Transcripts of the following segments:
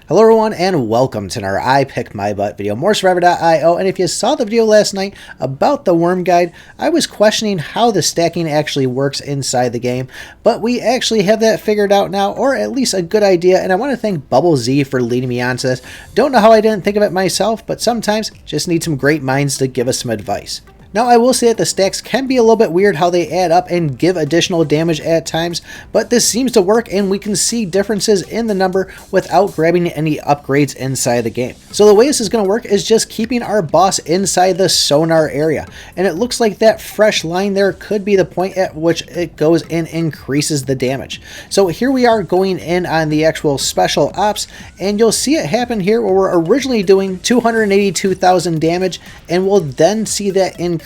Hello everyone and welcome to our I Pick My Butt video, moresurvivor.io. And if you saw the video last night about the worm guide, I was questioning how the stacking actually works inside the game, but we actually have that figured out now, or at least a good idea, and I want to thank Bubble Z for leading me on to this. Don't know how I didn't think of it myself, but sometimes just need some great minds to give us some advice. Now, I will say that the stacks can be a little bit weird how they add up and give additional damage at times, but this seems to work and we can see differences in the number without grabbing any upgrades inside the game. So the way this is going to work is just keeping our boss inside the sonar area, and it looks like that fresh line there could be the point at which it goes and increases the damage. So here we are going in on the actual special ops, and you'll see it happen here where we're originally doing 282,000 damage, and we'll then see that increase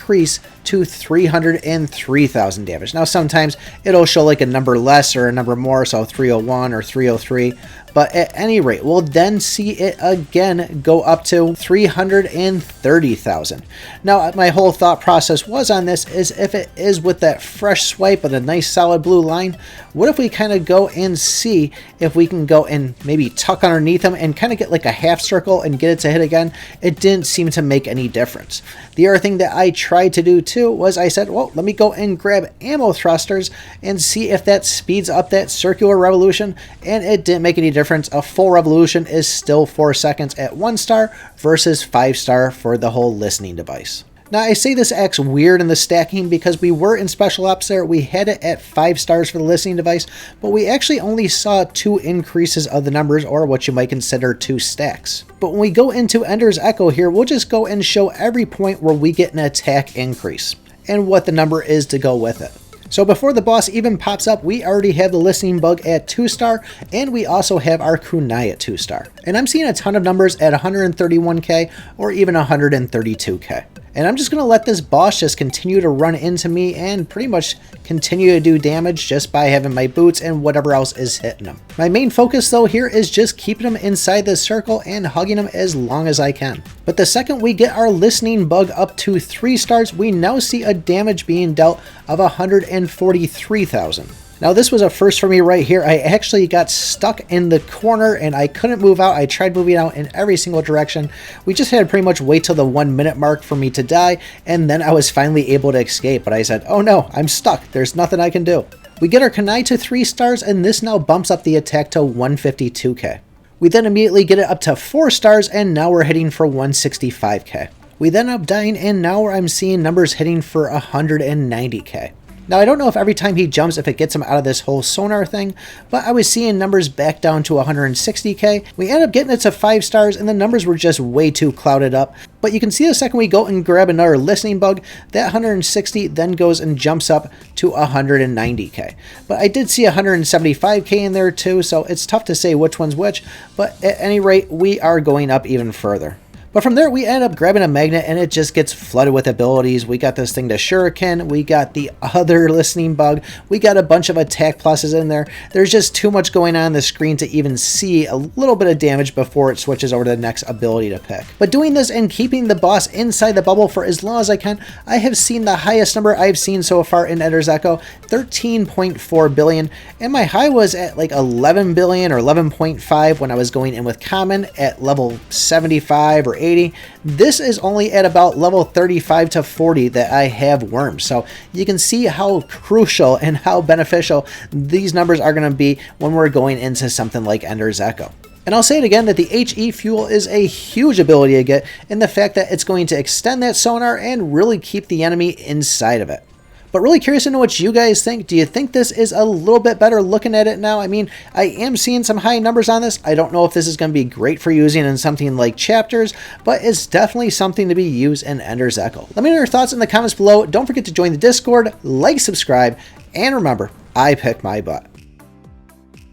to 303,000 damage. Now sometimes it'll show like a number less or a number more, so 301 or 303, but at any rate we'll then see it again go up to 330,000. Now my whole thought process was on this is, if it is with that fresh swipe of a nice solid blue line, what if we kind of go and see if we can go and maybe tuck underneath them and kind of get like a half circle and get it to hit again? It didn't seem to make any difference. The other thing that I tried to do too was I said, well, let me go and grab ammo thrusters and see if that speeds up that circular revolution, and it didn't make any difference. A full revolution is still 4 seconds at 1 star versus 5 star for the whole listening device. Now, I say this acts weird in the stacking because we were in special ops there. We had it at 5 stars for the listening device, but we actually only saw 2 increases of the numbers, or what you might consider 2 stacks. But when we go into Ender's Echo here, we'll just go and show every point where we get an attack increase and what the number is to go with it. So before the boss even pops up, we already have the listening bug at 2 star, and we also have our kunai at 2 star. And I'm seeing a ton of numbers at 131k or even 132k. And I'm just going to let this boss just continue to run into me and pretty much continue to do damage just by having my boots and whatever else is hitting him. My main focus though here is just keeping him inside this circle and hugging him as long as I can. But the second we get our listening bug up to 3 stars, we now see a damage being dealt of 143,000. Now this was a first for me right here. I actually got stuck in the corner and I couldn't move out. I tried moving out in every single direction. We just had to pretty much wait till the 1 minute mark for me to die, and then I was finally able to escape. But I said, oh no, I'm stuck. There's nothing I can do. We get our kunai to 3 stars, and this now bumps up the attack to 152k. We then immediately get it up to 4 stars, and now we're hitting for 165k. We then end up dying, and now I'm seeing numbers hitting for 190k. Now, I don't know if every time he jumps, if it gets him out of this whole sonar thing, but I was seeing numbers back down to 160k. We ended up getting it to 5 stars, and the numbers were just way too clouded up. But you can see the second we go and grab another listening bug, that 160 then goes and jumps up to 190k. But I did see 175k in there too, so it's tough to say which one's which, but at any rate, we are going up even further. But from there, we end up grabbing a magnet, and it just gets flooded with abilities. We got this thing to shuriken, we got the other listening bug, we got a bunch of attack pluses in there. There's just too much going on the screen to even see a little bit of damage before it switches over to the next ability to pick. But doing this and keeping the boss inside the bubble for as long as I can, I have seen the highest number I've seen so far in Ender's Echo, 13.4 billion, and my high was at like 11 billion or 11.5 when I was going in with common at level 75 or 80. This is only at about level 35 to 40 that I have worms. So you can see how crucial and how beneficial these numbers are going to be when we're going into something like Ender's Echo. And I'll say it again that the HE fuel is a huge ability to get, in the fact that it's going to extend that sonar and really keep the enemy inside of it. But really curious to know what you guys think. Do you think this is a little bit better looking at it now? I mean, I am seeing some high numbers on this. I don't know if this is going to be great for using in something like chapters, but it's definitely something to be used in Ender's Echo. Let me know your thoughts in the comments below. Don't forget to join the Discord, like, subscribe, and remember, I pick my butt.